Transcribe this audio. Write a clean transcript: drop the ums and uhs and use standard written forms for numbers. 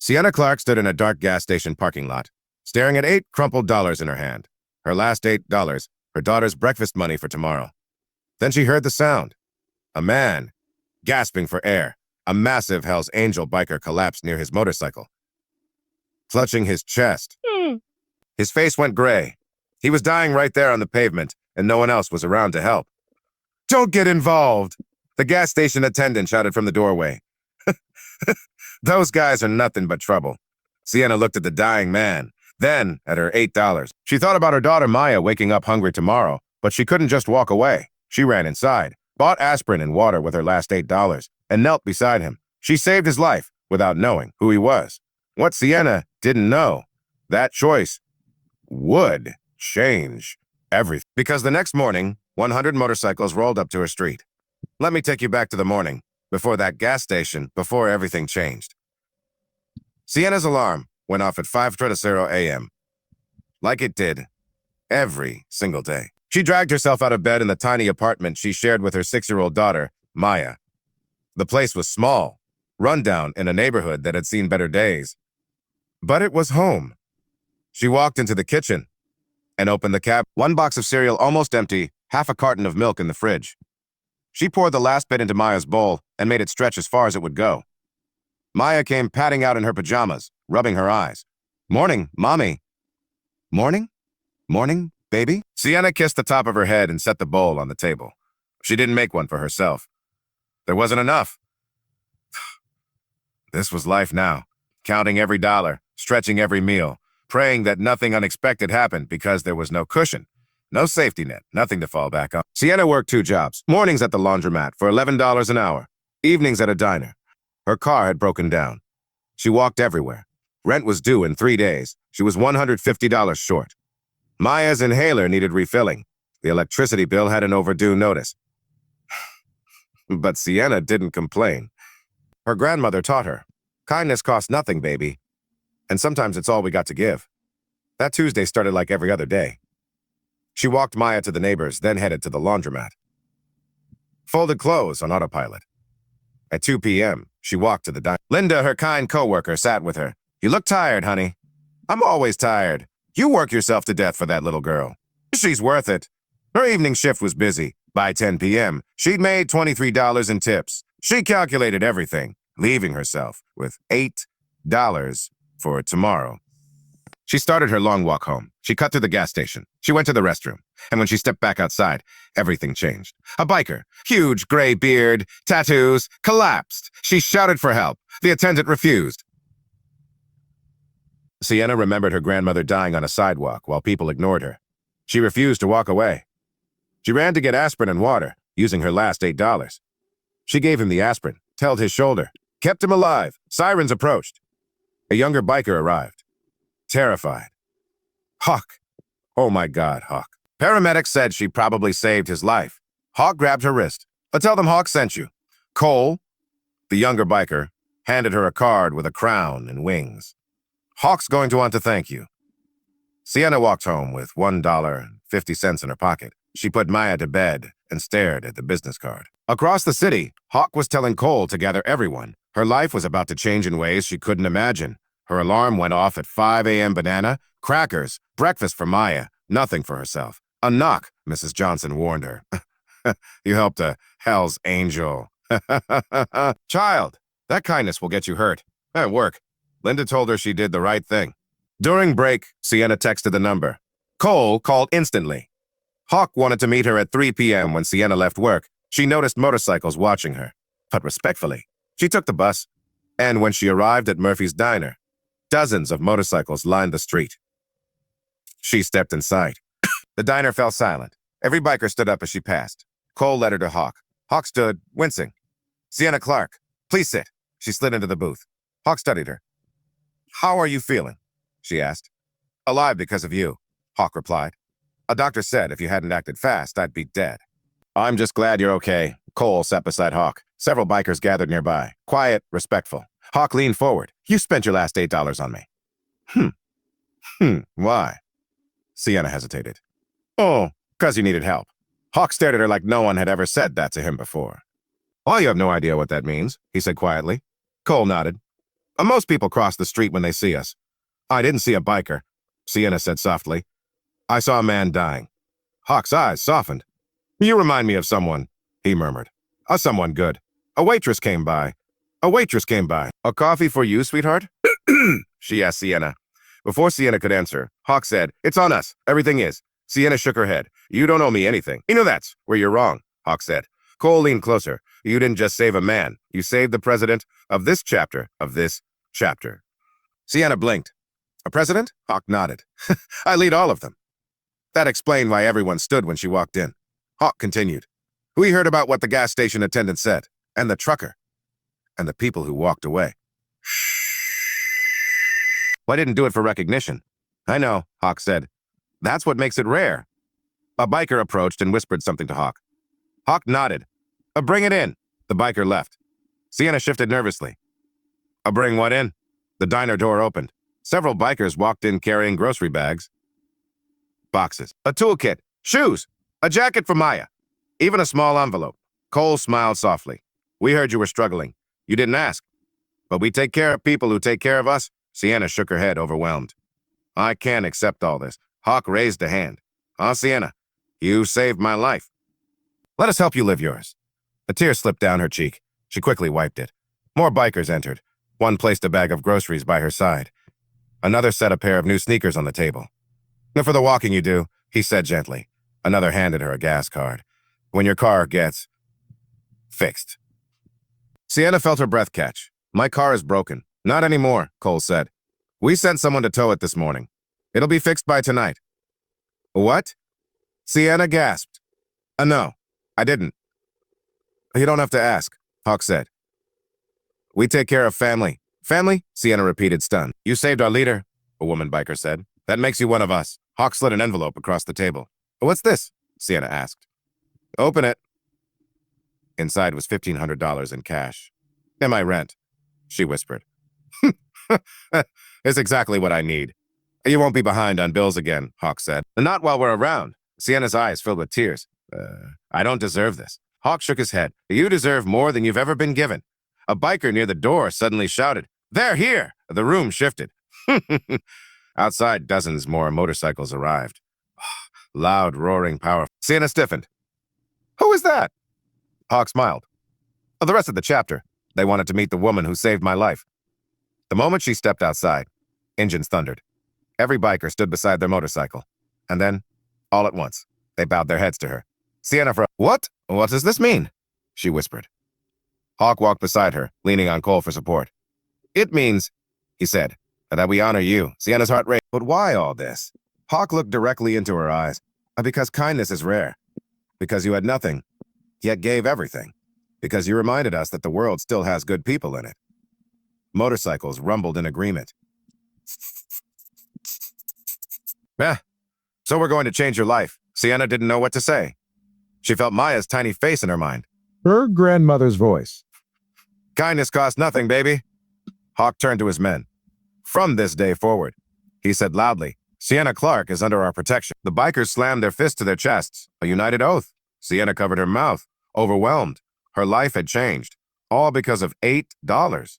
Sienna Clark stood in a dark gas station parking lot, staring at 8 crumpled dollars in her hand. Her last $8, her daughter's breakfast money for tomorrow. Then she heard the sound. A man, gasping for air. A massive Hell's Angel biker collapsed near his motorcycle, clutching his chest. His face went gray. He was dying right there on the pavement, and no one else was around to help. "Don't get involved!" The gas station attendant shouted from the doorway. Those guys are nothing but trouble. Sienna looked at the dying man, then at her $8. She thought about her daughter Maya waking up hungry tomorrow, but she couldn't just walk away. She ran inside, bought aspirin and water with her last $8, and knelt beside him. She saved his life without knowing who he was. What Sienna didn't know, that choice would change everything. Because the next morning, 100 motorcycles rolled up to her street. Let me take you back to the morning, before that gas station, before everything changed. Sienna's alarm went off at 5:30 a.m., like it did every single day. She dragged herself out of bed in the tiny apartment she shared with her 6-year-old daughter, Maya. The place was small, rundown in a neighborhood that had seen better days. But it was home. She walked into the kitchen and opened the cabinet. 1 box of cereal almost empty, half a carton of milk in the fridge. She poured the last bit into Maya's bowl and made it stretch as far as it would go. Maya came padding out in her pajamas, rubbing her eyes. "Morning, Mommy." "Morning? Morning, baby?" Sienna kissed the top of her head and set the bowl on the table. She didn't make one for herself. There wasn't enough. This was life now, counting every dollar, stretching every meal, praying that nothing unexpected happened because there was no cushion. No safety net, nothing to fall back on. Sienna worked 2 jobs. Mornings at the laundromat for $11 an hour. Evenings at a diner. Her car had broken down. She walked everywhere. Rent was due in 3 days. She was $150 short. Maya's inhaler needed refilling. The electricity bill had an overdue notice. But Sienna didn't complain. Her grandmother taught her, kindness costs nothing, baby. And sometimes it's all we got to give. That Tuesday started like every other day. She walked Maya to the neighbors, then headed to the laundromat. Folded clothes on autopilot. At 2 p.m., she walked to the diner. Linda, her kind coworker, sat with her. "You look tired, honey." "I'm always tired. You work yourself to death for that little girl." "She's worth it." Her evening shift was busy. By 10 p.m., she'd made $23 in tips. She calculated everything, leaving herself with $8 for tomorrow. She started her long walk home. She cut through the gas station. She went to the restroom. And when she stepped back outside, everything changed. A biker, huge gray beard, tattoos, collapsed. She shouted for help. The attendant refused. Sienna remembered her grandmother dying on a sidewalk while people ignored her. She refused to walk away. She ran to get aspirin and water, using her last $8. She gave him the aspirin, held his shoulder, kept him alive. Sirens approached. A younger biker arrived. Terrified. "Hawk." "Oh my God, Hawk." Paramedics said she probably saved his life. Hawk grabbed her wrist. "Tell them Hawk sent you." Cole, the younger biker, handed her a card with a crown and wings. "Hawk's going to want to thank you." Sienna walked home with $1.50 in her pocket. She put Maya to bed and stared at the business card. Across the city, Hawk was telling Cole to gather everyone. Her life was about to change in ways she couldn't imagine. Her alarm went off at 5 a.m. Banana, crackers, breakfast for Maya, nothing for herself. A knock, Mrs. Johnson warned her. "You helped a Hell's Angel." "Child, that kindness will get you hurt. At work." Linda told her she did the right thing. During break, Sienna texted the number. Cole called instantly. Hawk wanted to meet her at 3 p.m. when Sienna left work. She noticed motorcycles watching her, but respectfully. She took the bus, and when she arrived at Murphy's Diner, dozens of motorcycles lined the street. She stepped inside. The diner fell silent. Every biker stood up as she passed. Cole led her to Hawk. Hawk stood, wincing. "Sienna Clark, please sit." She slid into the booth. Hawk studied her. "How are you feeling?" she asked. "Alive because of you," Hawk replied. "A doctor said if you hadn't acted fast, I'd be dead." "I'm just glad you're okay." Cole sat beside Hawk. Several bikers gathered nearby. Quiet, respectful. Hawk leaned forward. "You spent your last $8 on me." Why?" Sienna hesitated. "Oh, 'cause you needed help." Hawk stared at her like no one had ever said that to him before. "Oh, you have no idea what that means," he said quietly. Cole nodded. Most people cross the street when they see us. I didn't see a biker, Sienna said softly. I saw a man dying. Hawk's eyes softened. You remind me of someone, he murmured. Someone good. A waitress came by. A coffee for you, sweetheart? She asked Sienna. Before Sienna could answer, Hawk said, It's on us. Everything is. Sienna shook her head. You don't owe me anything. You know that's where you're wrong, Hawk said. Cole leaned closer. You didn't just save a man. You saved the president of this chapter. Sienna blinked. A president? Hawk nodded. I lead all of them. That explained why everyone stood when she walked in. Hawk continued. We heard about what the gas station attendant said, and the trucker, and the people who walked away. I didn't do it for recognition. I know, Hawk said. That's what makes it rare. A biker approached and whispered something to Hawk. Hawk nodded. Bring it in. The biker left. Sienna shifted nervously. Bring what in? The diner door opened. Several bikers walked in carrying grocery bags. Boxes. A toolkit. Shoes. A jacket for Maya. Even a small envelope. Cole smiled softly. We heard you were struggling. You didn't ask. But we take care of people who take care of us. Sienna shook her head, overwhelmed. I can't accept all this. Hawk raised a hand. Sienna, you saved my life. Let us help you live yours. A tear slipped down her cheek. She quickly wiped it. More bikers entered. One placed a bag of groceries by her side. Another set a pair of new sneakers on the table. For the walking you do, he said gently. Another handed her a gas card. When your car gets fixed. Sienna felt her breath catch. My car is broken. Not anymore, Cole said. We sent someone to tow it this morning. It'll be fixed by tonight. What? Sienna gasped. No, I didn't. You don't have to ask, Hawk said. We take care of family. Family? Sienna repeated, stunned. You saved our leader, a woman biker said. That makes you one of us. Hawk slid an envelope across the table. What's this? Sienna asked. Open it. Inside was $1,500 in cash. And my rent, she whispered. It's exactly what I need. You won't be behind on bills again, Hawk said. Not while we're around. Sienna's eyes filled with tears. I don't deserve this. Hawk shook his head. You deserve more than you've ever been given. A biker near the door suddenly shouted, They're here! The room shifted. Outside, dozens more motorcycles arrived. Loud, roaring, powerful. Sienna stiffened. Who is that? Hawk smiled. The rest of the chapter. They wanted to meet the woman who saved my life. The moment she stepped outside, engines thundered. Every biker stood beside their motorcycle. And then, all at once, they bowed their heads to her. Sienna What? What does this mean? She whispered. Hawk walked beside her, leaning on Cole for support. It means, he said, that we honor you. Sienna's heart raced. But why all this? Hawk looked directly into her eyes. Because kindness is rare. Because you had nothing, yet gave everything. Because you reminded us that the world still has good people in it. Motorcycles rumbled in agreement. So we're going to change your life. Sienna didn't know what to say. She felt Maya's tiny face in her mind. Her grandmother's voice. Kindness costs nothing, baby. Hawk turned to his men. From this day forward, he said loudly, Sienna Clark is under our protection. The bikers slammed their fists to their chests, a united oath. Sienna covered her mouth, overwhelmed. Her life had changed, all because of $8. $8.